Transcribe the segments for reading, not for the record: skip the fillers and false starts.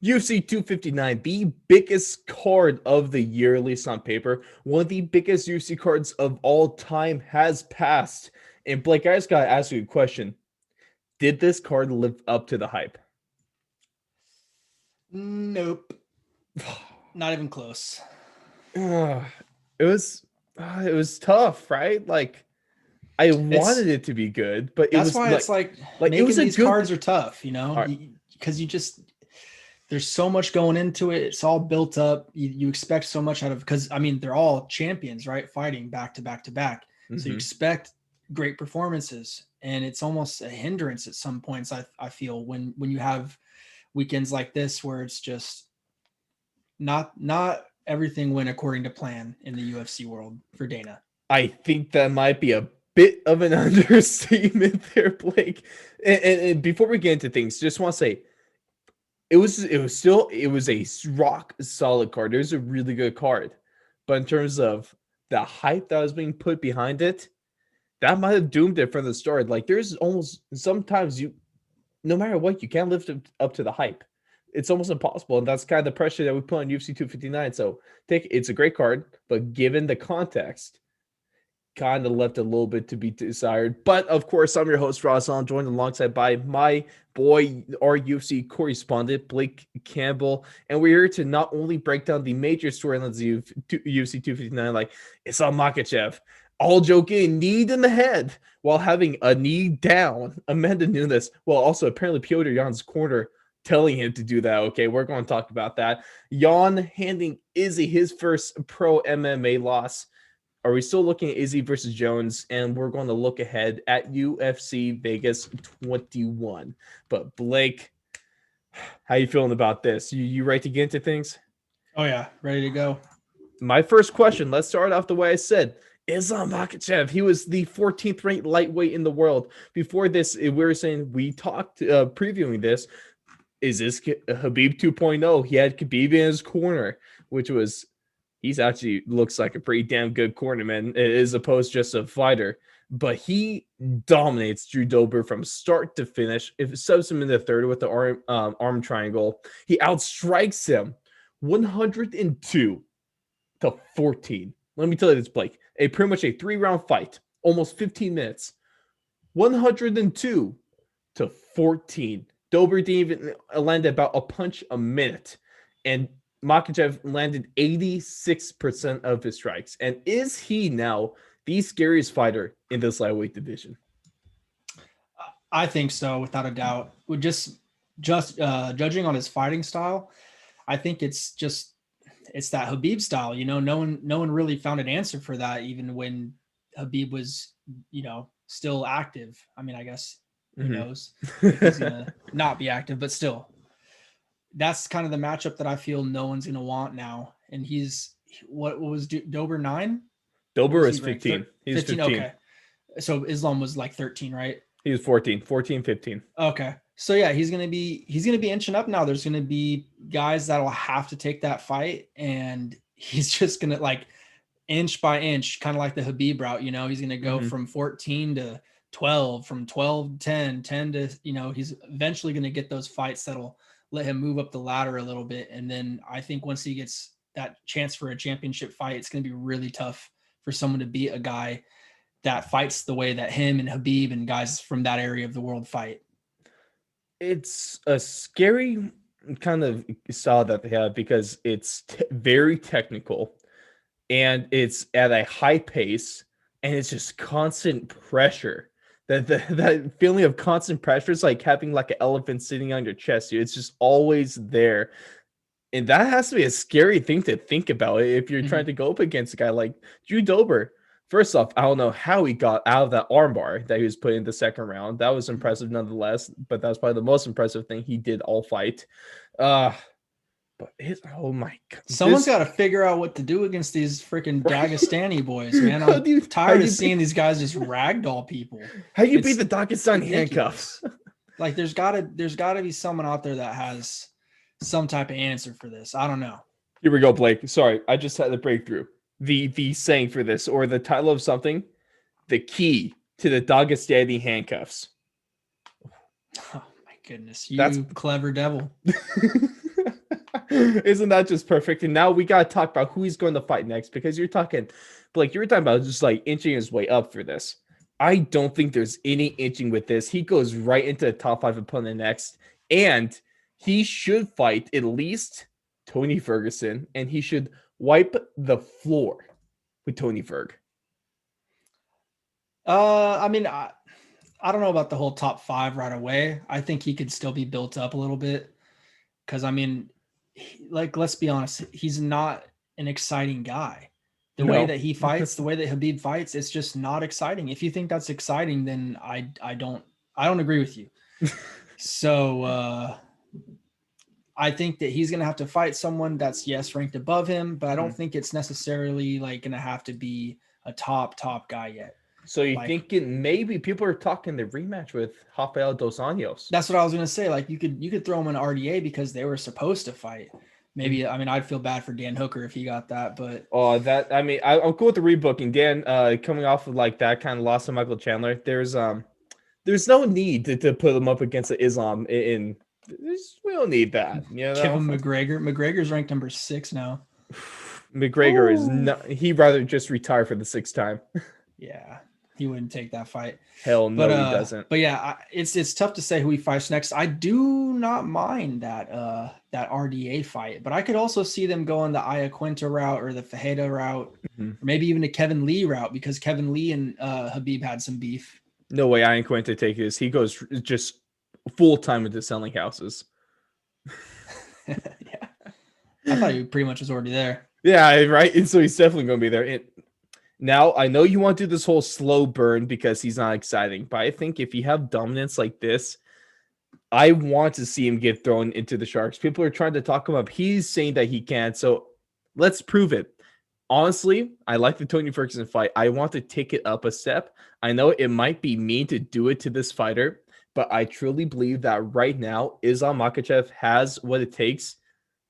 UFC 259, the biggest card of the year, at least on paper. One of the biggest UFC cards of all time has passed. And Blake, I just gotta ask you a question. Did this card live up to the hype? Nope. Not even close. Uh, it was it was tough, right? Like I It's wanted it to be good, but it That's was why it's like it was making a these good. cards are tough, you know, All right, because you just there's so much going into it. It's all built up. You expect so much out of because I mean they're all champions, right? Fighting back to back to back. So you mm-hmm. expect great performances, and it's almost a hindrance at some points. I feel when you have weekends like this where it's just not everything went according to plan in the UFC world for Dana. I think that might be a bit of an understatement there, Blake. And before we get into things, just want to say it was a rock solid card. It was a really good card, but in terms of the hype that was being put behind it, that might have doomed it from the start. Like there's almost sometimes no matter what, you can't lift up to the hype. It's almost impossible, and that's kind of the pressure that we put on UFC 259. So it's a great card, but given the context, kind of left a little bit to be desired. But of course, I'm your host, Rothwell, joined alongside by my boy, our UFC correspondent, Blake Campbell. And we're here to not only break down the major storylines of UFC 259, like Islam Makhachev, Aljo getting kneed in the head while having a knee down, Amanda Nunes, while also apparently Piotr Jan's corner telling him to do that. Okay, we're going to talk about that. Jan handing Izzy his first pro MMA loss. Are we still looking at Izzy versus Jones? And we're going to look ahead at UFC Vegas 21. But Blake, how you feeling about this? You ready to get into things? Oh yeah, ready to go. My first question, let's start off the way I said. Islam Makhachev, he was the 14th ranked lightweight in the world. Before this, we were saying, we talked previewing this. Is this Khabib 2.0? He had Khabib in his corner, which was he's actually looks like a pretty damn good cornerman as opposed to just a fighter. But he dominates Drew Dober from start to finish. If it subs him in the third with the arm triangle, he outstrikes him 102 to 14. Let me tell you this, Blake. A pretty much a 3-round fight, almost 15 minutes. 102 to 14. Dober didn't even land about a punch a minute. And Makhachev landed 86% of his strikes. And is he now the scariest fighter in this lightweight division? I think so, without a doubt. Would just judging on his fighting style, I think it's that Habib style. You know, no one really found an answer for that, even when Habib was still active. I mean, I guess who knows if he's gonna not be active, but still, that's kind of the matchup that I feel no one's gonna want now. And he's what was Dober 9? What Dober was is he ranked? 15. He was 15. 15. Okay, so Islam was like 13, right? He was 14. 14, 15. Okay. So yeah, he's gonna be inching up now. There's gonna be guys that'll have to take that fight, and he's just gonna like inch by inch, kind of like the Habib route. He's gonna go from 14 to 12, from 12 to 10, 10 to he's eventually gonna get those fights that'll let him move up the ladder a little bit. And then I think once he gets that chance for a championship fight, it's gonna be really tough for someone to beat a guy that fights the way that him and Habib and guys from that area of the world fight. It's a scary kind of style that they have because it's very technical and it's at a high pace and it's just constant pressure. That feeling of constant pressure is like having like an elephant sitting on your chest. It's just always there. And that has to be a scary thing to think about if you're trying Mhm. to go up against a guy like Drew Dober. First off, I don't know how he got out of that armbar that he was put in the second round. That was impressive nonetheless, but that was probably the most impressive thing he did all fight. Uh, but oh my god, Someone's got to figure out what to do against these freaking right? Dagestani boys, man. how I'm do you how tired of you seeing beat these guys just ragdoll people. how you beat It's the Dagestan handcuffs? ridiculous. Like there's gotta be someone out there that has some type of answer for this. I don't know. Here we go, Blake. Sorry, I just had a breakthrough. The saying for this or the title of something, the key to the Dagestani handcuffs. Oh my goodness, That's you clever devil. Isn't that just perfect? And now we gotta talk about who he's going to fight next, because you're talking about just like inching his way up for this. I don't think there's any inching with this. He goes right into the top 5 opponent next, and he should fight at least Tony Ferguson, and he should wipe the floor with Tony Ferg. I mean, I don't know about the whole top 5 right away. I think he could still be built up a little bit, because I mean, let's be honest, he's not an exciting guy. The way that he fights, the way that Khabib fights, it's just not exciting. If you think that's exciting, then I don't agree with you. So I think that he's going to have to fight someone that's ranked above him, but I don't think it's necessarily like going to have to be a top guy yet. So you thinking maybe people are talking the rematch with Rafael dos Anjos? That's what I was going to say. Like you could throw him an RDA because they were supposed to fight. Maybe, I mean, I'd feel bad for Dan Hooker if he got that, but I'm cool with the rebooking. Dan, coming off of like that kind of loss to Michael Chandler, there's no need to put him up against the Islam we don't need that. You know? Give him McGregor. McGregor's ranked number 6 now. McGregor is not. He'd rather just retire for the 6th time. Yeah, he wouldn't take that fight. Hell no, he doesn't. But yeah, it's tough to say who he fights next. I do not mind that RDA fight, but I could also see them going the Iaquinta route or the Fajeda route, or maybe even a Kevin Lee route, because Kevin Lee and Khabib had some beef. No way Iaquinta take this. He goes just full time into selling houses. Yeah, I thought he pretty much was already there. Yeah, right. And so he's definitely going to be there. Now, I know you want to do this whole slow burn because he's not exciting, but I think if you have dominance like this, I want to see him get thrown into the Sharks. People are trying to talk him up. He's saying that he can't, so let's prove it. Honestly, I like the Tony Ferguson fight. I want to take it up a step. I know it might be mean to do it to this fighter, but I truly believe that right now, Islam Makhachev has what it takes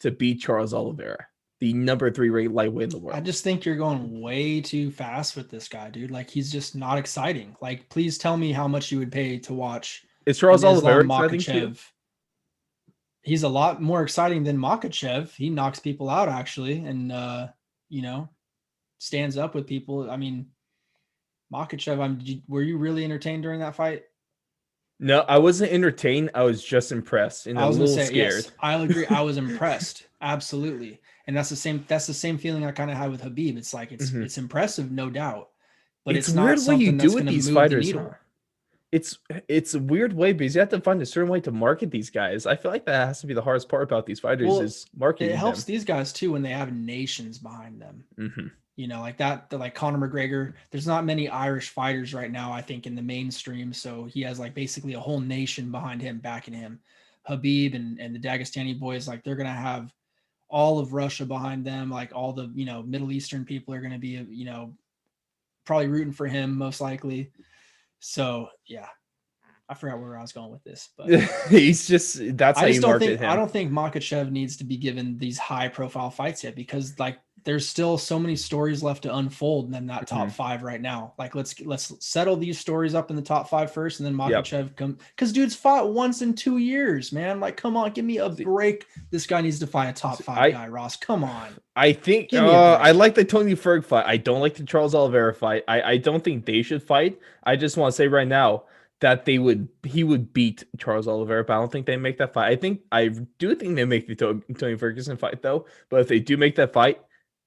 to beat Charles Oliveira, the number 3 ranked lightweight in the world. I just think you're going way too fast with this guy, dude. Like, he's just not exciting. Like, please tell me how much you would pay to watch. Is Charles Oliveira exciting too? He's a lot more exciting than Makhachev. He knocks people out, actually, and stands up with people. I mean, Makhachev, were you really entertained during that fight? No, I wasn't entertained. I was just impressed and a little scared. Yes, I'll agree. I was impressed. Absolutely. And that's the same feeling I kind of had with Khabib. It's like, it's impressive, no doubt, but it's not weird something what you that's do with going to these move fighters. the needle. It's a weird way because you have to find a certain way to market these guys. I feel like that has to be the hardest part about these fighters is marketing. It helps them. These guys too when they have nations behind them. Like that, like Conor McGregor. There's not many Irish fighters right now, I think, in the mainstream. So he has like basically a whole nation behind him, backing him. Habib and the Dagestani boys, like they're gonna have all of Russia behind them. Like all the Middle Eastern people are gonna be probably rooting for him most likely. So yeah, I forgot where I was going with this, but that's how you market him. I don't think Makhachev needs to be given these high profile fights yet, because like there's still so many stories left to unfold in that top 5 right now. Like let's settle these stories up in the top 5 first, and then Makhachev come, because dude's fought once in 2 years, man. Like, come on, give me a break. This guy needs to fight a top 5 guy, Ross. Come on. I think I like the Tony Ferg fight. I don't like the Charles Oliveira fight. I don't think they should fight. I just want to say right now that he would beat Charles Oliveira, but I don't think they make that fight. I do think they make the Tony Ferguson fight though. But if they do make that fight,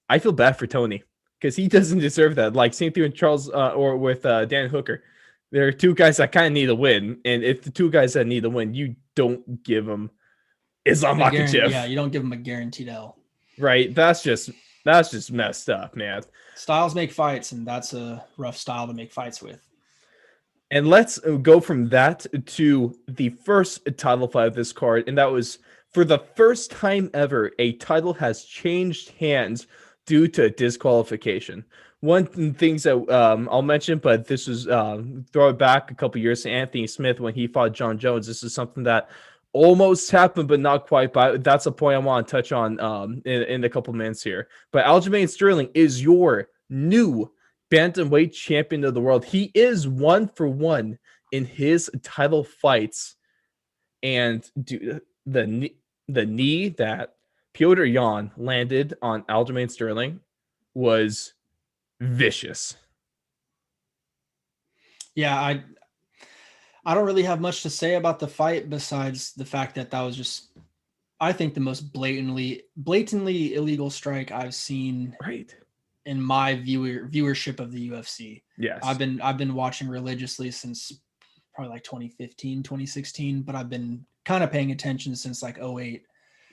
I feel bad for Tony because he doesn't deserve that. Like same thing with Charles or with Dan Hooker. There are 2 guys that kind of need a win, and if the 2 guys that need a win, you don't give them Islam Makhachev. Yeah, you don't give him a guaranteed L. Right? That's just messed up, man. Styles make fights, and that's a rough style to make fights with. And let's go from that to the first title fight of this card, and that was for the first time ever, a title has changed hands due to disqualification. One of the things that I'll mention, but this was throw it back a couple years to Anthony Smith when he fought John Jones. This is something that almost happened, but not quite. But that's a point I want to touch on in a couple minutes here. But Aljamain Sterling is your new bantamweight champion of the world. He is 1 for 1 in his title fights, and the knee that Piotr Jan landed on Aljamain Sterling was vicious. Yeah, I don't really have much to say about the fight besides the fact that was just, I think, the most blatantly illegal strike I've seen Right. in my viewership of the UFC. Yes. I've been watching religiously since probably like 2015, 2016, but I've been kind of paying attention since like 08.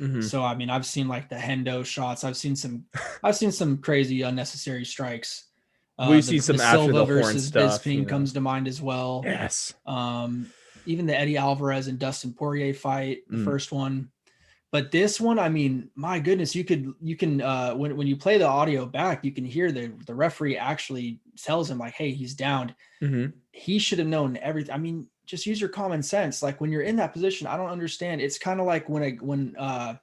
Mm-hmm. So I mean, I've seen like the Hendo shots. I've seen some crazy unnecessary strikes. We've seen some the after Silva the horn versus stuff. Bisping comes to mind as well. Yes. Even the Eddie Alvarez and Dustin Poirier fight, the first one. But this one, I mean, my goodness, you can when you play the audio back, you can hear the referee actually tells him like, hey, he's downed. Mm-hmm. He should have known everything. I mean, just use your common sense. Like when you're in that position, I don't understand. It's kind of like when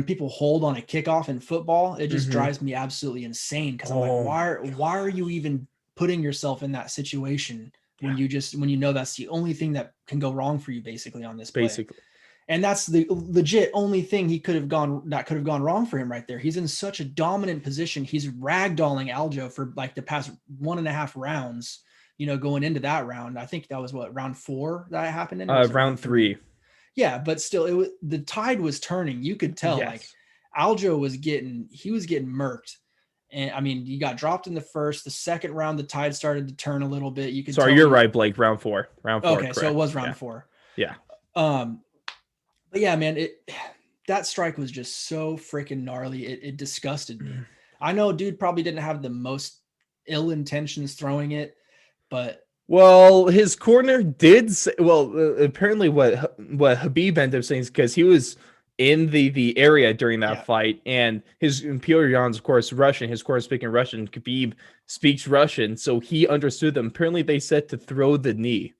people hold on a kickoff in football, it just drives me absolutely insane. Cause I'm like, why are you even putting yourself in that situation when you know that's the only thing that can go wrong for you basically on this play. And that's the legit only thing that could have gone wrong for him right there. He's in such a dominant position. He's ragdolling Aljo for like the past 1.5 rounds, going into that round. I think that was round 4 that happened in? Round 3. Yeah, but still, the tide was turning. You could tell, like Aljo was getting murked, and I mean, he got dropped in the first. The second round, the tide started to turn a little bit. You could. Sorry, you're right, Blake. Round 4. Okay, correct. So it was round 4. Yeah. But yeah, man, that strike was just so freaking gnarly. It disgusted me. I know, dude probably didn't have the most ill intentions throwing it, but. Well, his corner did say, apparently what Khabib ended up saying is because he was in the area during that fight, and Piotr Jan's, of course, Russian. His course speaking Russian. Khabib speaks Russian, so he understood them. Apparently, they said to throw the knee.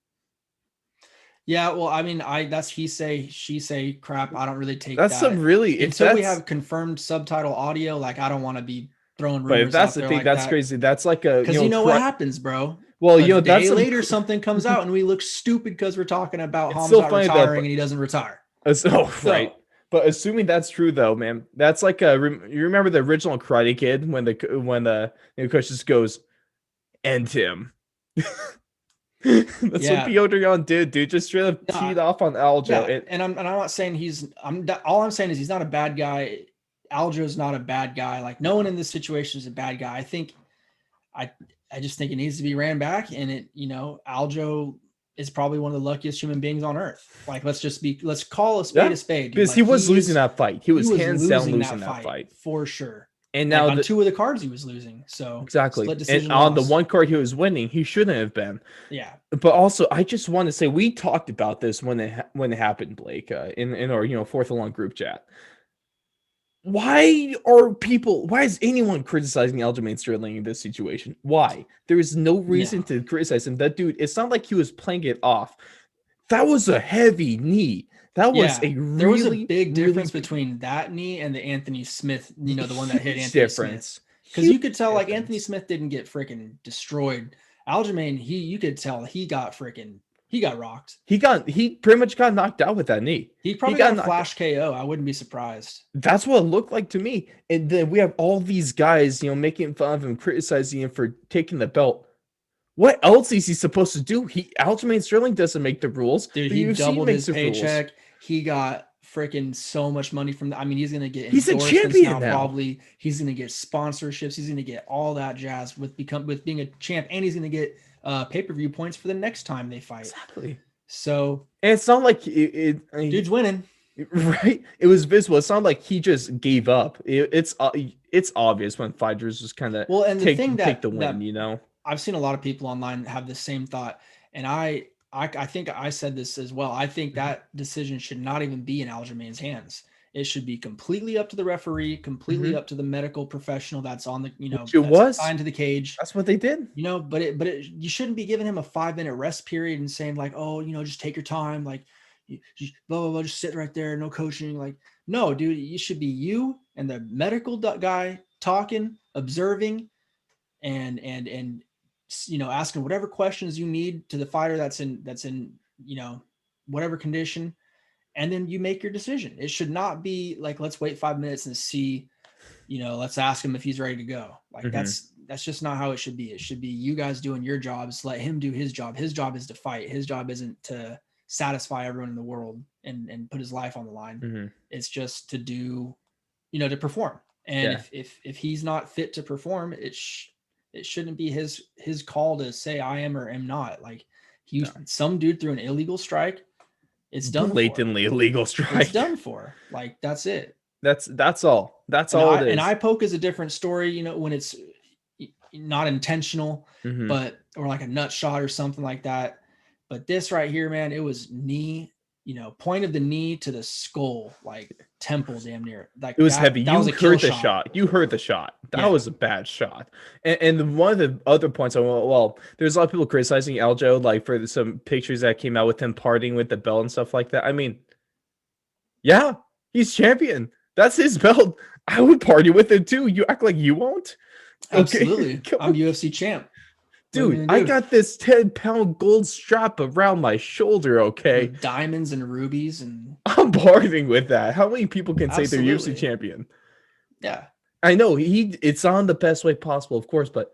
Yeah, well, I mean, that's he say, she say crap. I don't really take that's that. Some really until we have confirmed subtitle audio. Like, I don't want to be throwing rumors. But if that's out the thing, like that's that. crazy. That's like a because what happens, bro. Well, a day later something comes out and we look stupid because we're talking about Hamzat retiring and he doesn't retire. Right. But assuming that's true, though, man, that's like you remember the original Karate Kid when the coach just goes, end him. That's what Piotr Jan did, dude. Just straight up teed off on Aljo. Yeah, and I'm not saying all I'm saying is he's not a bad guy. Aljo's not a bad guy. Like, no one in this situation is a bad guy. I think I just think it needs to be ran back, and Aljo is probably one of the luckiest human beings on earth. Like, let's call a spade a spade. Because like, he was losing that fight. He was hands down losing that fight for sure. And now on 2 of the cards he was losing. So exactly. And on the one card he was winning, he shouldn't have been. Yeah. But also, I just want to say we talked about this when it happened, Blake, in our fourth along group chat. Why is anyone criticizing Aljamain Sterling in this situation? Why? There is no reason to criticize him. That dude, it's not like he was playing it off. That was a heavy knee. There was a big difference between that knee and the Anthony Smith, the one that hit Anthony Smith. Because you could tell, like, Anthony Smith didn't get freaking destroyed. Aljamain, you could tell he got rocked. He pretty much got knocked out with that knee. He probably got a flash KO. I wouldn't be surprised. That's what it looked like to me. And then we have all these guys, making fun of him, criticizing him for taking the belt. What else is he supposed to do? Aljamain Sterling doesn't make the rules. Dude, he doubled his paycheck. He got freaking so much money from he's going to get he's a champion now. Probably. He's going to get sponsorships. He's going to get all that jazz with being a champ, and he's going to get pay-per-view points for the next time they fight. Exactly. So, and it's not like dude's winning. Right? It was visible. It's not like he just gave up. It's obvious when fighters just kind of take the win, I've seen a lot of people online have the same thought, and I think I said this as well. I think that decision should not even be in Aljamain's hands. It should be completely up to the referee, completely up to the medical professional that's on the assigned to the cage. That's what they did. But you shouldn't be giving him a 5-minute rest period and saying like, oh, just take your time, like, just blah blah blah, just sit right there, no coaching. Like, no, dude, you should be you and the medical guy talking, observing, and asking whatever questions you need to the fighter that's in whatever condition, and then you make your decision. It should not be like, let's wait 5 minutes and see, let's ask him if he's ready to go. Like that's just not how it should be. It should be you guys doing your jobs. Let him do his job. His job is to fight. His job isn't to satisfy everyone in the world and put his life on the line. It's just to do, to perform. And if he's not fit to perform, it shouldn't be his call to say I am or am not. Like some dude threw an illegal strike. It's done. Blatantly illegal strike. It's done for. Like that's it. That's all. That's all it is. And eye poke is a different story, when it's not intentional, but or like a nut shot or something like that. But this right here, man, it was knee, point of the knee to the skull, like temple damn near. Like it was heavy. You heard the shot. You heard the shot. That was a bad shot. And one of the other points, there's a lot of people criticizing Aljo, like for some pictures that came out with him partying with the belt and stuff like that. I mean, yeah, he's champion. That's his belt. I would party with it too. You act like you won't? Absolutely. Okay. I'm UFC champ. Dude, I got this 10-pound gold strap around my shoulder, okay? With diamonds and rubies and I'm partying with that. How many people can say they're UFC champion? Yeah. I know it's on the best way possible, of course, but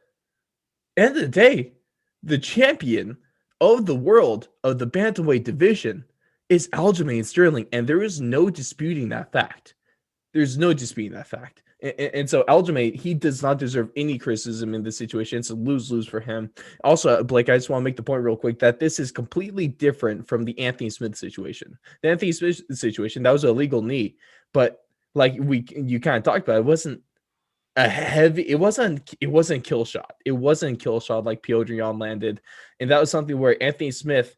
end of the day, the champion of the world of the bantamweight division is Aljamain Sterling, and there is no disputing that fact. There's no disputing that fact. And so Aljamain, he does not deserve any criticism in this situation. It's a lose-lose for him. Also, Blake, I just want to make the point real quick that this is completely different from the Anthony Smith situation. The Anthony Smith situation, that was an illegal knee, but like you kind of talked about, it wasn't a heavy, it wasn't kill shot. It wasn't kill shot like Piotr Jan landed. And that was something where Anthony Smith,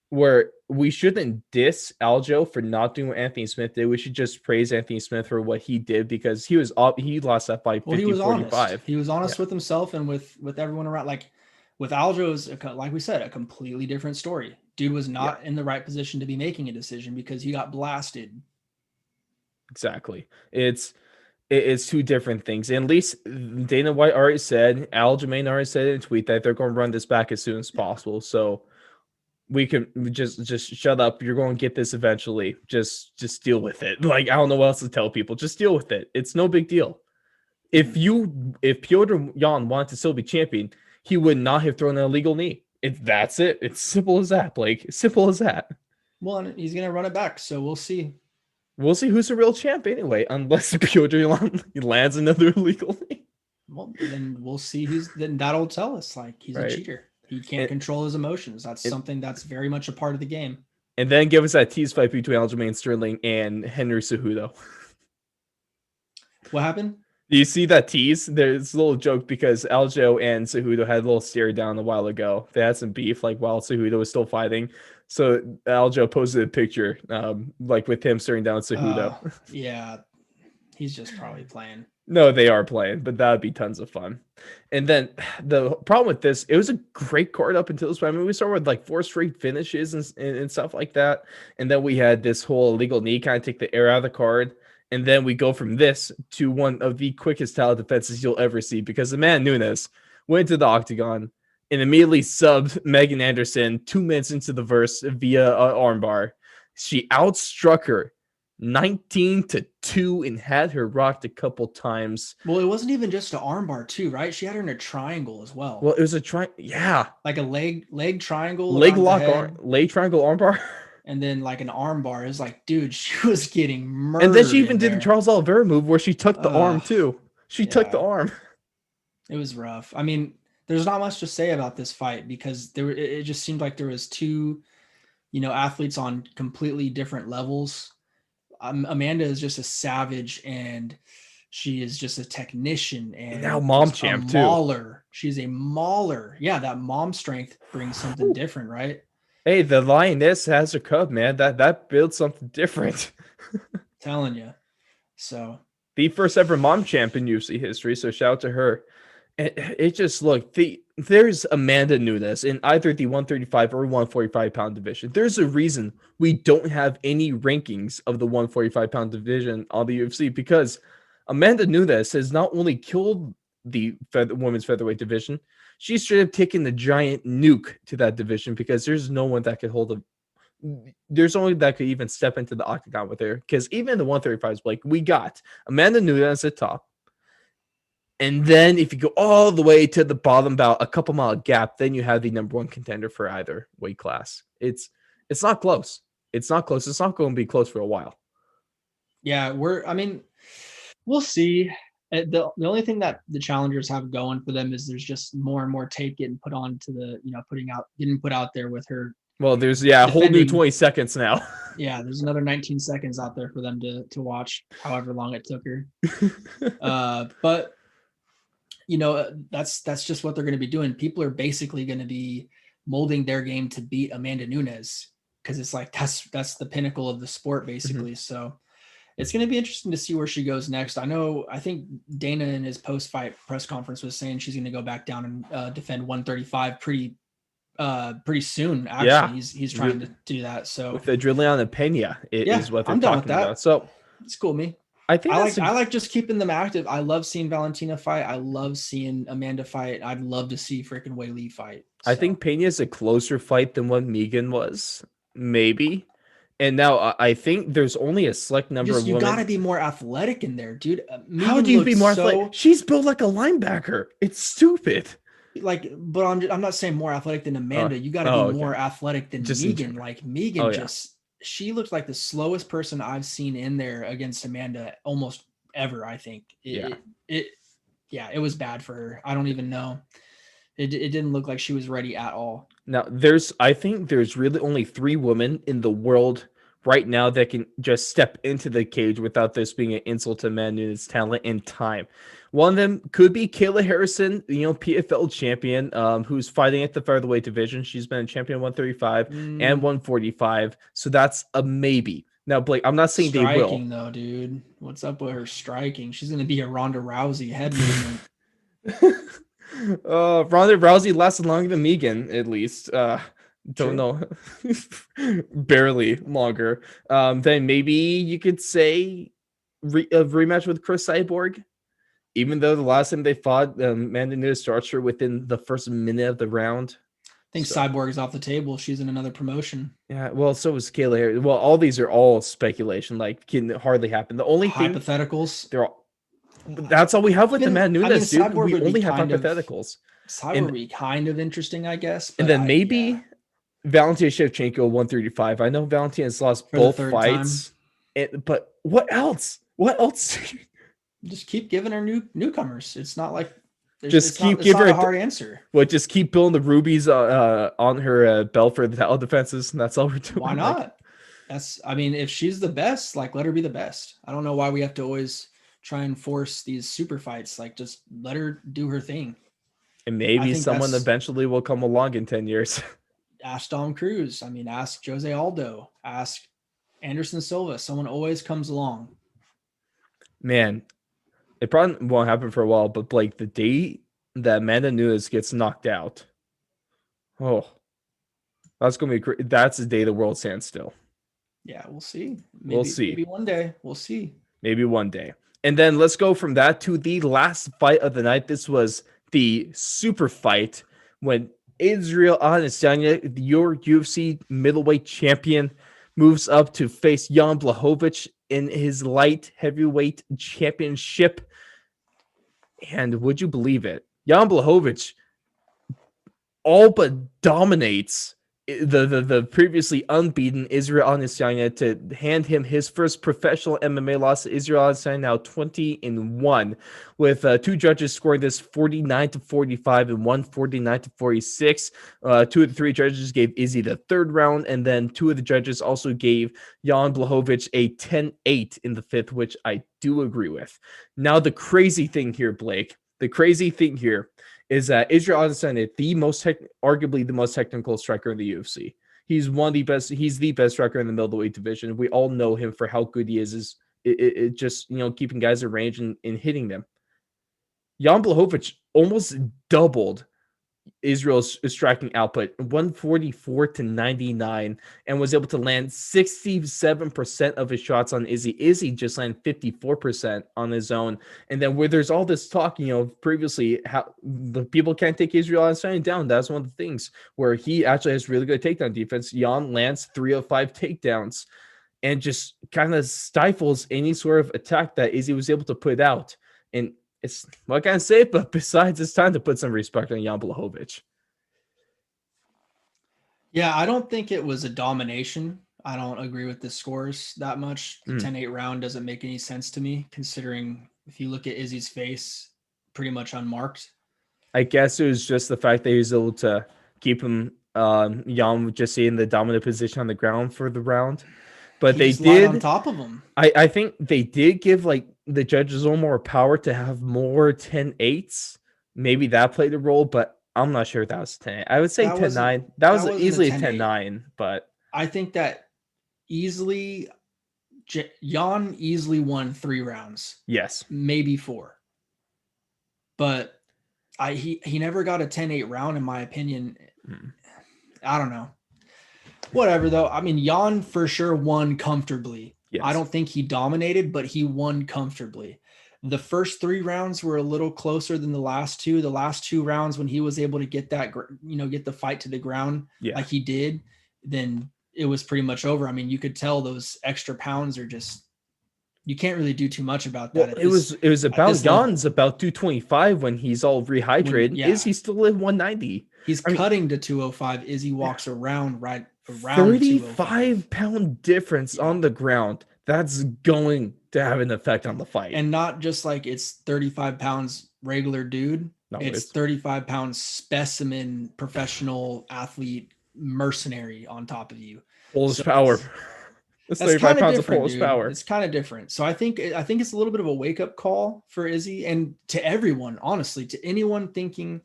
where we shouldn't diss Aljo for not doing what Anthony Smith did. We should just praise Anthony Smith for what he did, because he lost that fight 50-45. He was honest with himself and with everyone around. Like with Aljo, like we said, a completely different story. Dude was not in the right position to be making a decision because he got blasted. Exactly. It's two different things. And at least Dana White already said, Aljamain already said in a tweet that they're going to run this back as soon as possible. So we can just shut up. You're going to get this eventually. Just deal with it. Like, I don't know what else to tell people. Just deal with it. It's no big deal. If Piotr Jan wanted to still be champion, he would not have thrown an illegal knee. That's it. It's simple as that, Blake. Simple as that. Well, and he's going to run it back. So we'll see. We'll see who's the real champ anyway, unless Piotr Jan lands another illegal knee. Well, then we'll see then that'll tell us, like, he's a cheater. He can't control his emotions. That's something that's very much a part of the game. And then give us that tease fight between Aljamain Sterling and Henry Cejudo. What happened? Do you see that tease? There's a little joke because Aljo and Cejudo had a little stare down a while ago. They had some beef, like while Cejudo was still fighting. So Aljo posted a picture, like with him staring down Cejudo. Yeah, he's just probably playing. No, they are playing, but that would be tons of fun. And then the problem with this, it was a great card up until this point. I mean, we started with like 4 straight finishes and stuff like that. And then we had this whole illegal knee kind of take the air out of the card. And then we go from this to one of the quickest title defenses you'll ever see, because Amanda Nunes went to the octagon and immediately subbed Megan Anderson 2 minutes into the verse via an armbar. She outstruck her 19-2 and had her rocked a couple times. Well, it wasn't even just an armbar too, right? She had her in a triangle as well. Well, it was a like a leg triangle, leg lock, leg triangle armbar, and then like an armbar. Is like, dude, she was getting murdered. And then she even did the Charles Oliveira move where she tucked the arm too. She took the arm. It was rough. I mean, there's not much to say about this fight because it just seemed like there was two, athletes on completely different levels. Amanda is just a savage, and she is just a technician, and now mom champ too. She's a mauler. Yeah, that mom strength brings something different, right? Hey, the lioness has her cub, man. That builds something different. Telling you. So the first ever mom champ in UFC history. So shout out to her. It just there's Amanda Nunes in either the 135 or 145 pound division. There's a reason we don't have any rankings of the 145 pound division on the UFC, because Amanda Nunes has not only killed the women's featherweight division, she's straight up taken the giant nuke to that division, because there's no one that could hold there's only that could even step into the octagon with her. Because even the 135s, like we got Amanda Nunes at top. And then if you go all the way to the bottom, about a couple mile gap, then you have the number one contender for either weight class. It's not close. It's not close. It's not going to be close for a while. Yeah, we'll see. The only thing that the challengers have going for them is there's just more and more tape getting put on to the, getting put out there with her. Well, there's a whole new 20 seconds now. Yeah, there's another 19 seconds out there for them to watch, however long it took her. But that's just what they're going to be doing. People are basically going to be molding their game to beat Amanda Nunes, because it's like that's the pinnacle of the sport basically. So it's going to be interesting to see where she goes next. I think Dana in his post-fight press conference was saying she's going to go back down and defend 135 pretty soon. Actually, yeah. He's trying to do that. So with the Adriana Pena is what they're talking about. So it's cool. I like just keeping them active. I love seeing Valentina fight. I love seeing Amanda fight. I'd love to see freaking Wei Li fight. So. I think Pena is a closer fight than what Megan was, maybe. And now I think there's only a select number of women. You got to be more athletic in there, dude. How do you be more athletic? She's built like a linebacker. It's stupid. But I'm not saying more athletic than Amanda. You got to be more athletic than Megan. Like Megan she looked like the slowest person I've seen in there against Amanda almost ever. I think it was bad for her. I don't even know. It didn't look like she was ready at all. Now, I think there's really only 3 women in the world right now that can just step into the cage without this being an insult to Amanda Nunes' talent and time. One of them could be Kayla Harrison, PFL champion, who's fighting at the featherweight division. She's been a champion 135 and 145, so that's a maybe. Now, Blake, I'm not saying they will. Striking though, dude. What's up with her striking? She's going to be a Ronda Rousey head movement. Ronda Rousey lasted longer than Megan, at least. Don't know. Barely longer. Then maybe you could say a rematch with Chris Cyborg. Even though the last time they fought, Amanda Nunes starts her within the first minute of the round. I think Cyborg is off the table. She's in another promotion. Yeah, well, so is Kayla. Well, all these are all speculation. Like, can hardly happen. The only hypotheticals. They're all. That's all we have with Amanda Nunes, dude. We only have hypotheticals. Cyborg would be kind of interesting, I guess. And then maybe Valentina Shevchenko 135. I know Valentina's lost both fights. But what else? What else? Just keep giving her newcomers. It's not like just keep giving her a hard answer. What? Just keep building the rubies on her belt for the title defenses, and that's all we're doing. Why not? If she's the best, let her be the best. I don't know why we have to always try and force these super fights. Just let her do her thing. And maybe someone eventually will come along in 10 years. Ask Dom Cruz. Ask Jose Aldo. Ask Anderson Silva. Someone always comes along. Man. It probably won't happen for a while, but Blake, the day that Amanda Nunes gets knocked out, that's gonna be that's the day the world stands still. Yeah, we'll see. We'll see. Maybe one day. We'll see. Maybe one day. And then let's go from that to the last fight of the night. This was the super fight when Israel Adesanya, your UFC middleweight champion, moves up to face Jan Blachowicz in his light heavyweight championship. And would you believe it? Jan Blachowicz all but dominates the previously unbeaten Israel Adesanya to hand him his first professional MMA loss. Israel Adesanya now 20-1, with 2 judges scoring this 49-45 and 149-46. 2 of the 3 judges gave Izzy the 3rd round, and then 2 of the judges also gave Jan Blachowicz a 10-8 in the 5th, which I do agree with. Now, the crazy thing here, Blake, is that Israel Adesanya, arguably the most technical striker in the UFC. He's one of the best. He's the best striker in the middleweight division. We all know him for how good he is. It just keeping guys at range and hitting them. Jan Blachowicz almost doubled Israel's striking output, 144 to 99, and was able to land 67% of his shots on Izzy. Izzy just landed 54% on his own. And then where there's all this talk, previously, how the people can't take Israel outside down. That's one of the things where he actually has really good takedown defense. Jan lands 3 of 5 takedowns and just kind of stifles any sort of attack that Izzy was able to put out. And it's what can I say? But besides, it's time to put some respect on Jan Blachowicz. Yeah, I don't think it was a domination. I don't agree with the scores that much. The 10-8 round doesn't make any sense to me, considering if you look at Izzy's face, pretty much unmarked. I guess it was just the fact that he was able to keep him, Jan just in the dominant position on the ground for the round. But they did on top of him. I think they did give like the judges a little more power to have more 10-8s. Maybe that played a role, but I'm not sure that was 10. I would say 10-9. That was easily a 10-9, but I think that Jan easily won 3 rounds. Yes. Maybe 4. But he never got a 10-8 round, in my opinion. I don't know. Whatever, though. I mean, Jan for sure won comfortably. Yes. I don't think he dominated, but he won comfortably. The first 3 rounds were a little closer than the last 2. The last 2 rounds, when he was able to get that, get the fight to the ground like he did, then it was pretty much over. I mean, you could tell those extra pounds are just, you can't really do too much about that. Well, it was about Jan's about 225 when he's all rehydrated. Is he still at 190? He's cutting to 205. Izzy walks around 35-pound difference on the ground. That's going to have an effect on the fight. And not just like it's 35 pounds regular dude. No, it's 35 pounds specimen, professional athlete, mercenary on top of you. Polish power. That's 35 pounds of Polish power. It's kind of different. So I think it's a little bit of a wake-up call for Izzy and to everyone, honestly, to anyone thinking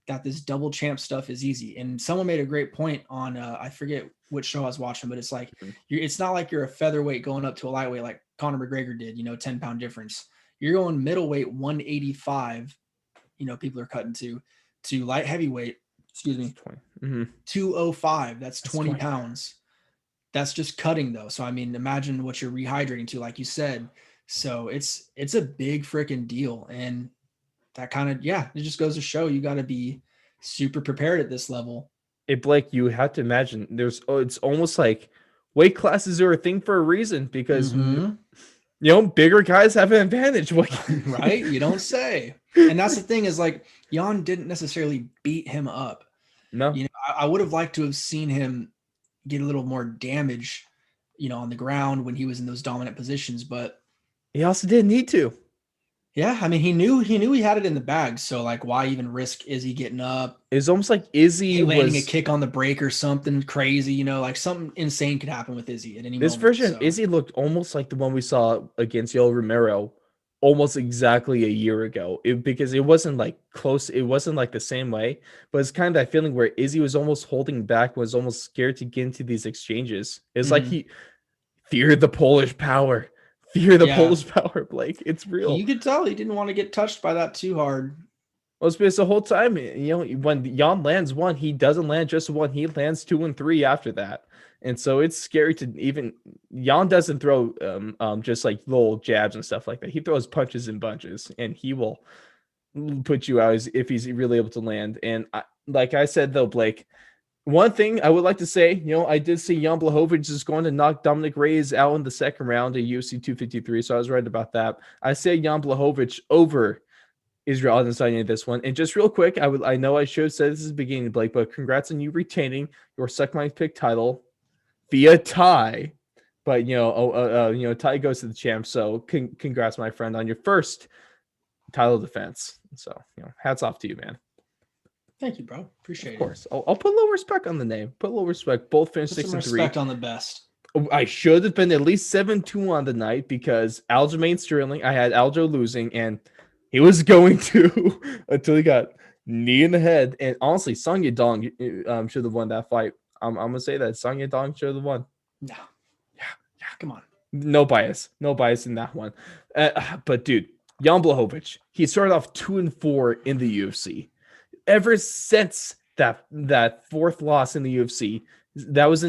that this double champ stuff is easy. And someone made a great point on I forget which show I was watching, but it's like it's not like you're a featherweight going up to a lightweight like Conor McGregor did, 10-pound difference. You're going middleweight 185, people are cutting to light heavyweight, 205. That's 20 pounds. That's just cutting though. So I mean, imagine what you're rehydrating to, like you said. So it's a big freaking deal. And that kind of, it just goes to show you got to be super prepared at this level. Blake, you have to imagine it's almost like weight classes are a thing for a reason because, bigger guys have an advantage. Right? You don't say. And that's the thing is like, Jan didn't necessarily beat him up. No. I would have liked to have seen him get a little more damage, on the ground when he was in those dominant positions, but he also didn't need to. Yeah, I mean, he knew he had it in the bag, so like, why even risk Izzy getting up? It's almost like Izzy landing a kick on the break or something crazy, like something insane could happen with Izzy at any moment. This version of Izzy looked almost like the one we saw against Yoel Romero, almost exactly a year ago. Because it wasn't like close, it wasn't like the same way, but it's kind of that feeling where Izzy was almost holding back, was almost scared to get into these exchanges. It's like he feared the Polish power. Fear the Polish power, Blake. It's real. You could tell he didn't want to get touched by that too hard. Well, it's because the whole time, when Jan lands 1, he doesn't land just 1. He lands 2 and 3 after that. And so it's scary to even Jan doesn't throw just like little jabs and stuff like that. He throws punches and bunches, and he will put you out if he's really able to land. And like I said, though, Blake, one thing I would like to say, I did see Jan Blachowicz is going to knock Dominic Reyes out in the second round at UFC 253, so I was right about that. I say Jan Blachowicz over Israel Adesanya in this one. And just real quick, I know I should have said this at the beginning, Blake, but congrats on you retaining your Suck My Pick title via tie. But tie goes to the champ, so congrats, my friend, on your first title defense. So hats off to you, man. Thank you, bro. Appreciate it. Of course. I'll put a little respect on the name. Put a little respect. Both finished 6 and 3. Respect on the best. I should have been at least 7-2 on the night because Aljamain Sterling, I had Aljo losing, and he was going to until he got knee in the head. And honestly, Song Yadong should have won that fight. I'm going to say that. Song Yadong should have won. No. Yeah. Come on. No bias. No bias in that one. But, dude, Jan Blachowicz, he started off 2 and 4 in the UFC. Ever since that fourth loss in the UFC. That was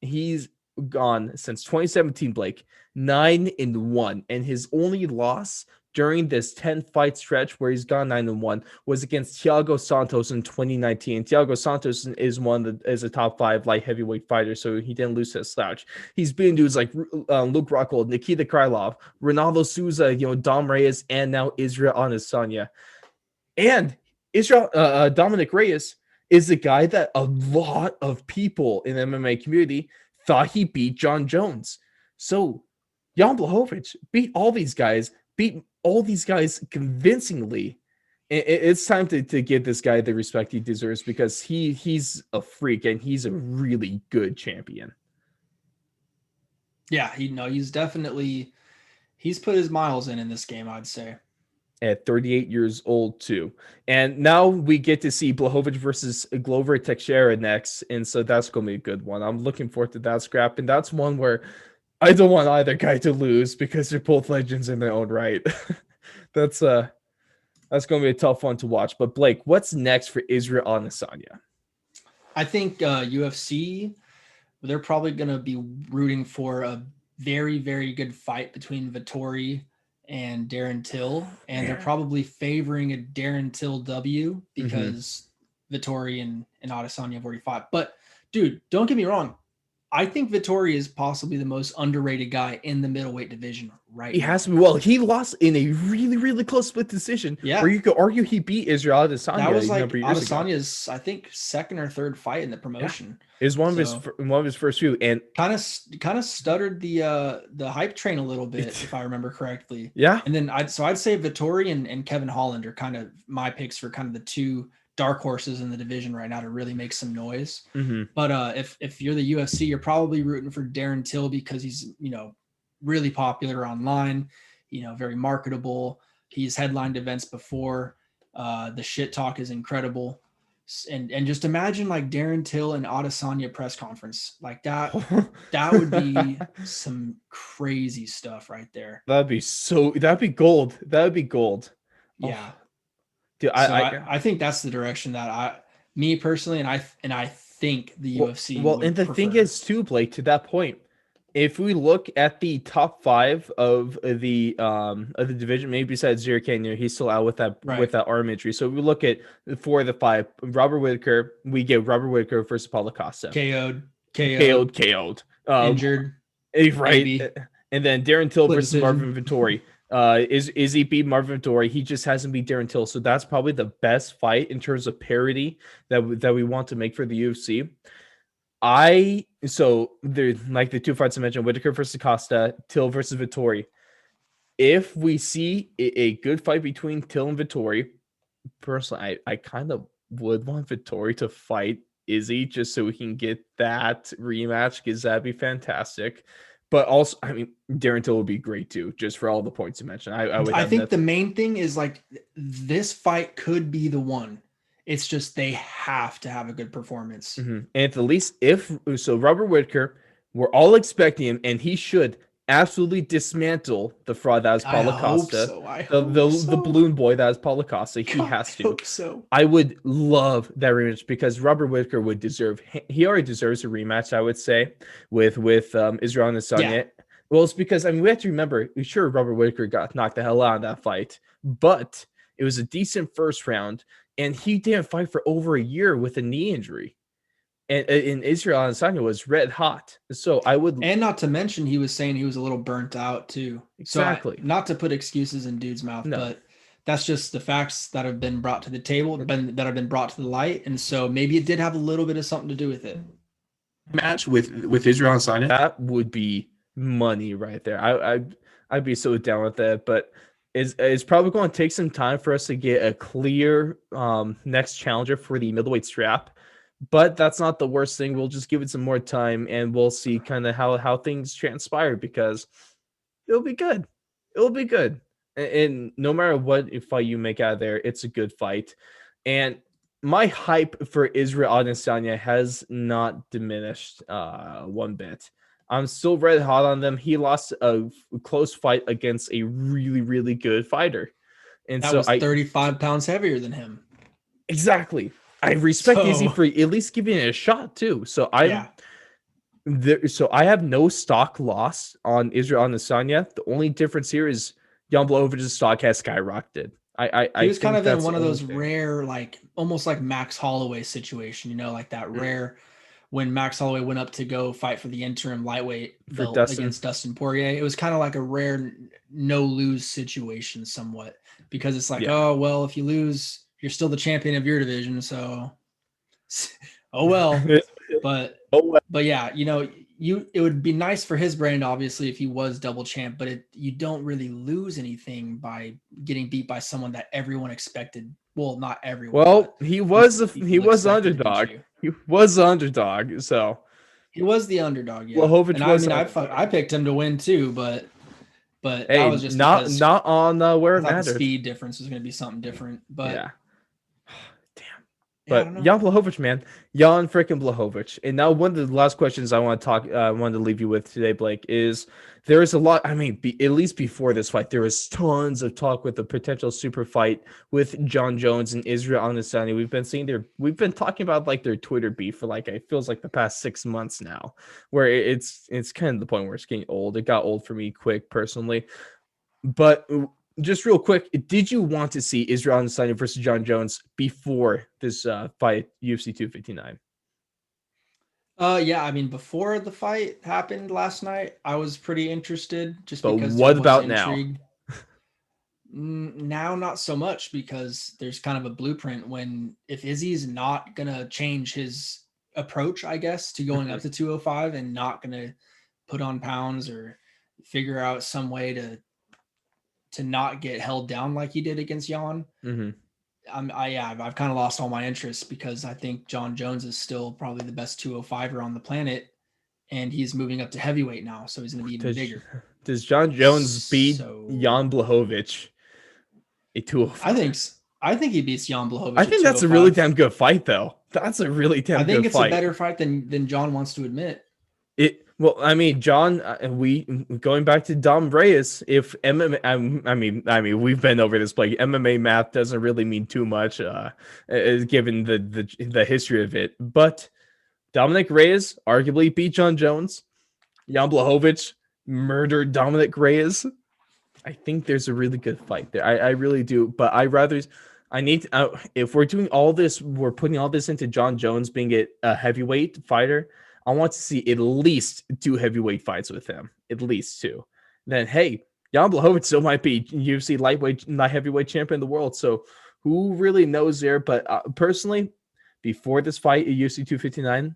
he's gone since 2017, Blake, 9-1, and his only loss during this 10 fight stretch where he's gone 9-1 was against Thiago Santos in 2019. Thiago Santos is a top 5 light heavyweight fighter, so he didn't lose to a slouch. He's beaten dudes like Luke Rockhold, Nikita Krylov, Ronaldo Souza, Dom Reyes, and now Israel Adesanya. And Dominic Reyes is a guy that a lot of people in the MMA community thought he beat John Jones. So Jan Blachowicz beat all these guys convincingly. It's time to give this guy the respect he deserves, because he's a freak and he's a really good champion. Yeah, he's put his miles in this game, I'd say. At 38 years old too. And now we get to see Blachowicz versus Glover Teixeira next, and so that's going to be a good one. I'm looking forward to that scrap, and that's one where I don't want either guy to lose because they're both legends in their own right. That's going to be a tough one to watch. But Blake, what's next for Israel Adesanya? I think UFC, they're probably going to be rooting for a very, very good fight between Vettori and Darren Till, and they're probably favoring a Darren Till W because Vettori and Adesanya have already fought. But dude, don't get me wrong, I think Vettori is possibly the most underrated guy in the middleweight division right now. He has to be. Well, he lost in a really, really close split decision. Yeah. Where you could argue he beat Israel Adesanya. That was like Adesanya's, I think, second or third fight in the promotion. Yeah. It was one of his first few, and kind of stuttered the hype train a little bit, if I remember correctly. Yeah. And then I'd say Vettori and Kevin Holland are kind of my picks for kind of the two dark horses in the division right now to really make some noise. But if you're the UFC, you're probably rooting for Darren Till because he's really popular online, very marketable. He's headlined events before. The shit talk is incredible. And just imagine like Darren Till and Adesanya press conference like that. That would be some crazy stuff right there. That'd be gold. That'd be gold. Yeah. Oh. Dude, I think that's the direction that me personally, and I think the UFC. Well, and the thing is too, Blake, to that point, if we look at the top 5 of the division, maybe besides Zero Canyon, he's still out with that arm injury. So if we look at 4 of the 5, Robert Whitaker, we get Robert Whitaker versus Paulo Costa. KO'd. Injured. Right. Maybe. And then Darren Till versus Marvin Vettori. Izzy beat Marvin Vettori. He just hasn't beat Darren Till. So that's probably the best fight in terms of parity that we want to make for the UFC. So they're like the 2 fights I mentioned, Whitaker versus Costa, Till versus Vettori. If we see a good fight between Till and Vettori, personally, I kind of would want Vettori to fight Izzy just so we can get that rematch, because that'd be fantastic. But also, I mean, Darren Till would be great too, just for all the points you mentioned. I think the main thing is like this fight could be the one. It's just they have to have a good performance. And at the least, Robert Whitaker, we're all expecting him, and he should absolutely dismantle the fraud that is Paulo Costa. The balloon boy that is Paulo Costa. He has to. So. I would love that rematch because Robert Whitaker would deserve. He already deserves a rematch, I would say, with Israel Adesanya. Yeah. Well, it's because we have to remember. Sure, Robert Whitaker got knocked the hell out of that fight, but it was a decent first round, and he didn't fight for over a year with a knee injury. And Israel Adesanya was red hot. So I would... And not to mention, he was saying he was a little burnt out too. Exactly. So not to put excuses in dude's mouth, but that's just the facts that have been brought to the table, that have been brought to the light. And so maybe it did have a little bit of something to do with it. Match with Israel Adesanya? That would be money right there. I'd be so down with that. But it's probably going to take some time for us to get a clear next challenger for the middleweight strap. But that's not the worst thing. We'll just give it some more time, and we'll see kind of how things transpire, because it'll be good. It'll be good. And no matter what fight you make out of there, it's a good fight. And my hype for Israel Adesanya has not diminished one bit. I'm still red hot on them. He lost a close fight against a really, really good fighter. And that was 35 pounds heavier than him. Exactly. I respect So- Izzy for at least giving it a shot too. So Yeah. I have no stock loss on Israel Adesanya. The only difference here is Jan Blachowicz' stock has skyrocketed. He was kind think of in that's one the of only those thing. rare, like almost like Max Holloway situation, like that rare when Max Holloway went up to go fight for the interim lightweight For belt Dustin. against Dustin Poirier. It was kind of like a rare no lose situation somewhat, because it's like, Yeah. oh, well, if you lose, you're still the champion of your division. So, oh, well, but yeah, it would be nice for his brand, obviously, if he was double champ, but you don't really lose anything by getting beat by someone that everyone expected. Well, not everyone. Well, he was the people expected to beat underdog. you. He was the underdog. So He was the underdog, yeah. Blachowicz And was. I picked him to win too, but that Hey, was just not because on where I it thought the mattered. speed difference was going to be something different. But Yeah. Damn. yeah, I But don't know. Jan Blachowicz, man, Jan freaking Blachowicz. And now one of the last questions I want to wanted to leave you with today, Blake, is there is a lot. I mean, at least before this fight, there was tons of talk with the potential super fight with John Jones and Israel Adesanya. We've been talking about like their Twitter beef for like it feels like the past 6 months now, where it's kind of the point where it's getting old. It got old for me quick personally, but just real quick, did you want to see Israel Adesanya versus John Jones before this fight, UFC 259? Yeah, I mean, before the fight happened last night, I was pretty interested just But because what there was about now? intrigue. Now, not so much, because there's kind of a blueprint if Izzy's not gonna change his approach, I guess, to going up to 205 and not gonna put on pounds or figure out some way to not get held down like he did against Jan. Mm-hmm. I've kind of lost all my interest, because I think John Jones is still probably the best 205er on the planet, and he's moving up to heavyweight now, so he's going to be even bigger. Does John Jones beat So- Jan Blachowicz at 205? I think he beats Jan Blachowicz. I think that's a really damn good fight, though. That's a really damn I think good it's fight. a better fight than John wants to admit. Well, I mean, John, we going back to Dom Reyes. If MMA, I mean, we've been over this. Like MMA math doesn't really mean too much, given the history of it. But Dominic Reyes arguably beat John Jones. Jan Blachowicz murdered Dominic Reyes. I think there's a really good fight there. I really do. But if we're doing all this, we're putting all this into John Jones being a heavyweight fighter. I want to see at least 2 heavyweight fights with him, at least 2. Then, hey, Jan Blachowicz still might be UFC light heavyweight champion of the world. So who really knows there? But personally, before this fight at UFC 259,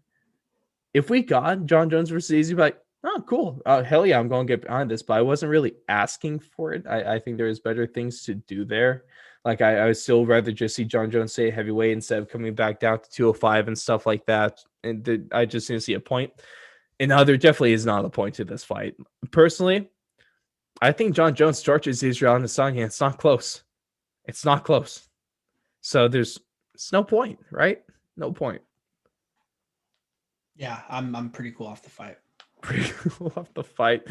if we got John Jones versus Izzy, like, oh, cool. Hell yeah, I'm going to get behind this. But I wasn't really asking for it. I think there's better things to do there. Like, I would still rather just see John Jones stay heavyweight instead of coming back down to 205 and stuff like that. And I just didn't see a point. And now there definitely is not a point to this fight. Personally, I think John Jones torches Israel Adesanya. It's not close. It's not close. So it's no point, right? No point. Yeah, I'm pretty cool off the fight. Pretty cool off the fight.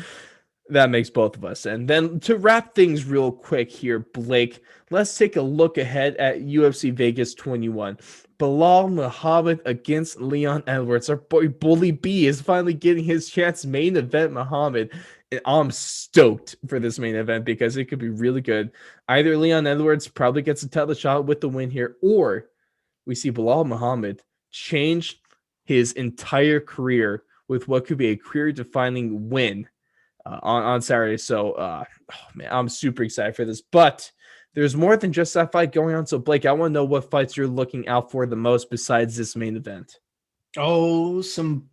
That makes both of us. And then to wrap things real quick here, Blake, let's take a look ahead at UFC Vegas 21. Belal Muhammad against Leon Edwards. Our boy Bully B is finally getting his chance. Main event Muhammad. And I'm stoked for this main event because it could be really good. Either Leon Edwards probably gets a title shot with the win here, or we see Belal Muhammad change his entire career with what could be a career-defining win on Saturday. So, man, I'm super excited for this. But there's more than just that fight going on. So, Blake, I want to know what fights you're looking out for the most besides this main event. Oh, some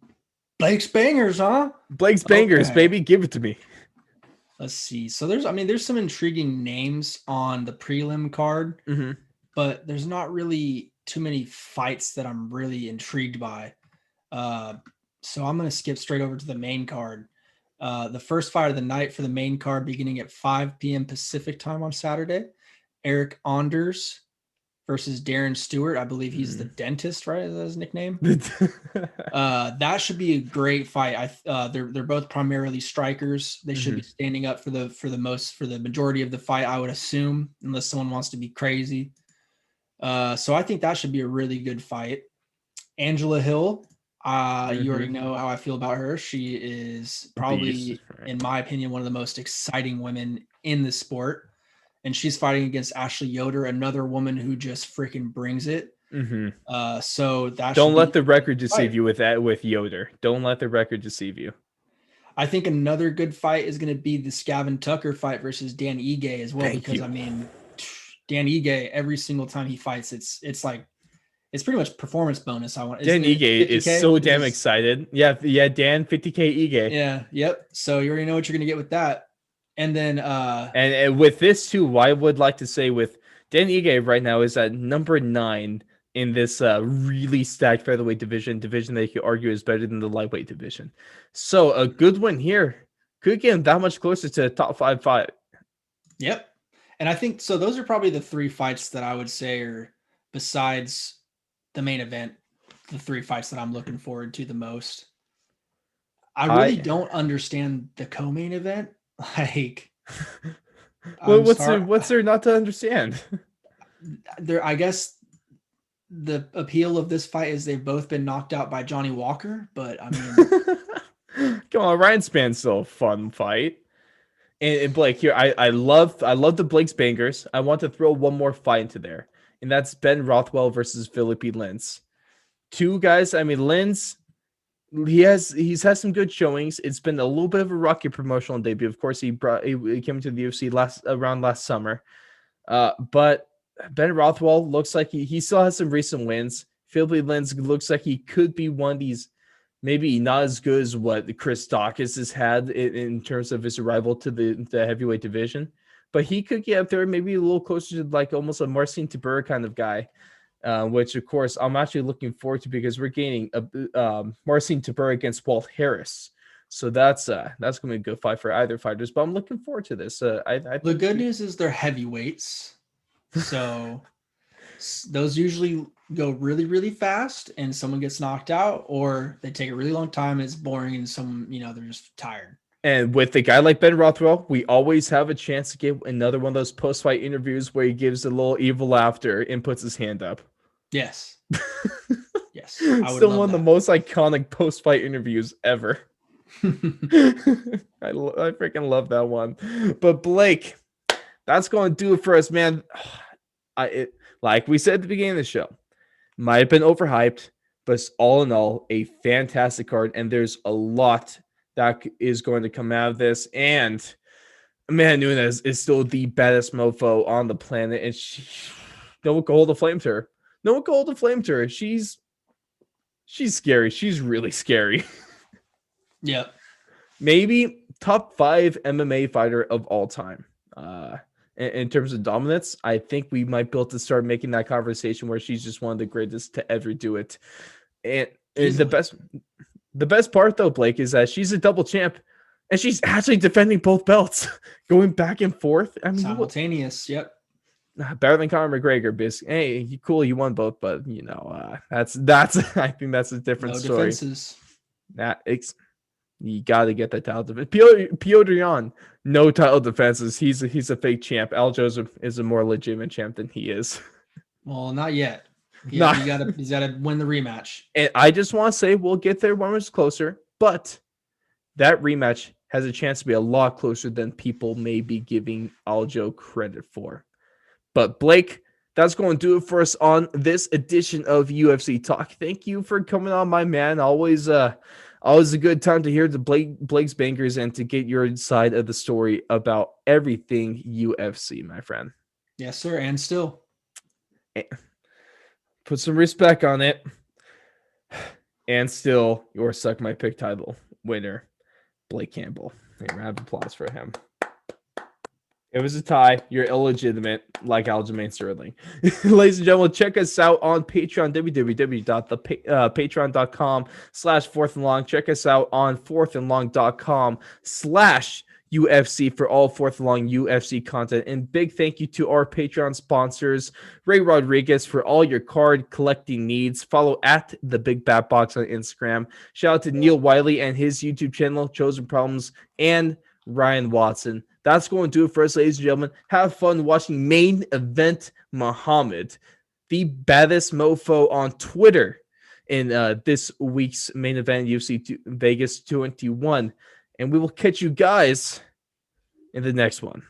Blake's bangers, huh? Blake's bangers, Okay. baby. Give it to me. Let's see. So there's some intriguing names on the prelim card, but there's not really too many fights that I'm really intrigued by. So I'm going to skip straight over to the main card. The first fight of the night for the main card beginning at 5 p.m. Pacific time on Saturday. Eric Anders versus Darren Stewart. I believe he's the dentist, right? Is that his nickname? That should be a great fight. They're both primarily strikers. They should be standing up for the majority of the fight, I would assume, unless someone wants to be crazy. So I think that should be a really good fight. Angela Hill, you already know how I feel about her. She is probably, Beast, right. in my opinion, one of the most exciting women in the sport. And she's fighting against Ashley Yoder, another woman who just freaking brings it. So that Don't should let be the record deceive fight. you with Yoder. Don't let the record deceive you. I think another good fight is going to be the Scavin Tucker fight versus Dan Ige as well. Thank because you. I mean, Dan Ige, every single time he fights, it's like, it's pretty much performance bonus. Dan Ige is 50K? so damn excited. Yeah, Dan 50K Ige. Yeah, yep. So you already know what you're gonna get with that. And then And with this too, I would like to say with Dan Ige right now is at number 9 in this really stacked featherweight division that you could argue is better than the lightweight division. So a good win here could get him that much closer to a top 5 fight. Yep. And I think so. Those are probably the 3 fights that I would say are, besides the main event, the 3 fights that I'm looking forward to the most. I really don't understand the co-main event. Like, well, what's there not to understand? I guess the appeal of this fight is they've both been knocked out by Johnny Walker, but I mean, come on, Ryan Span's still a fun fight. And Blake, here I love the Blake's bangers. I want to throw one more fight into there, and that's Ben Rothwell versus Philippe Lynch. 2 guys. I mean, Lynch, he's had some good showings. It's been a little bit of a rocky promotional debut. Of course, he came to the UFC last summer. But Ben Rothwell looks like he still has some recent wins. Philippe Lynch looks like he could be one of these, maybe not as good as what Chris Dawkins has had in terms of his arrival to the heavyweight division, but he could get up there maybe a little closer to like almost a Marcin Tybura kind of guy, which of course I'm actually looking forward to because we're gaining Marcin Tybura against Walt Harris. So that's going to be a good fight for either fighters, but I'm looking forward to this. I the good news is they're heavyweights. So those usually go really, really fast and someone gets knocked out, or they take a really long time and it's boring and they're just tired. And with a guy like Ben Rothwell, we always have a chance to get another one of those post-fight interviews where he gives a little evil laughter and puts his hand up. Yes. Yes. Still one of the most iconic post-fight interviews ever. I freaking love that one. But Blake, that's going to do it for us, man. Like we said at the beginning of the show, might have been overhyped, but all in all, a fantastic card. And there's a lot that is going to come out of this. And Amanda Nunes is still the baddest mofo on the planet. And no one can hold a flame to her. No one can hold a flame to her. She's scary. She's really scary. Yep. Maybe top 5 MMA fighter of all time. In terms of dominance, I think we might be able to start making that conversation where she's just one of the greatest to ever do it. And the best part though, Blake, is that she's a double champ and she's actually defending both belts, going back and forth. I mean, simultaneous. Yep. Better than Conor McGregor. Hey, cool, you won both, but that's I think that's a different story. Defenses. You got to get that title defense. Piotr Jan, no title defenses. He's a fake champ. Aljo is a more legitimate champ than he is. Well, not yet. He's got to win the rematch. And I just want to say we'll get there when it's closer, but that rematch has a chance to be a lot closer than people may be giving Aljo credit for. But Blake, that's going to do it for us on this edition of UFC Talk. Thank you for coming on, my man. Always a good time to hear the Blake's bangers and to get your side of the story about everything UFC, my friend. Yes, sir. And still. Put some respect on it. And still, your Suck My Pick title winner, Blake Campbell. A round of applause for him. It was a tie. You're illegitimate, like Aljamain Sterling. Ladies and gentlemen, check us out on Patreon, www.patreon.com/4thandlong. Check us out on 4thandlong.com/UFC for all 4th and Long UFC content. And big thank you to our Patreon sponsors, Ray Rodriguez, for all your card collecting needs. Follow at the Big Bat Box on Instagram. Shout out to Neil Wiley and his YouTube channel, Chosen Problems, and Ryan Watson. That's going to do it for us, ladies and gentlemen. Have fun watching Main Event Muhammad the baddest mofo on Twitter in this week's main event, UFC Vegas 21. And we will catch you guys in the next one.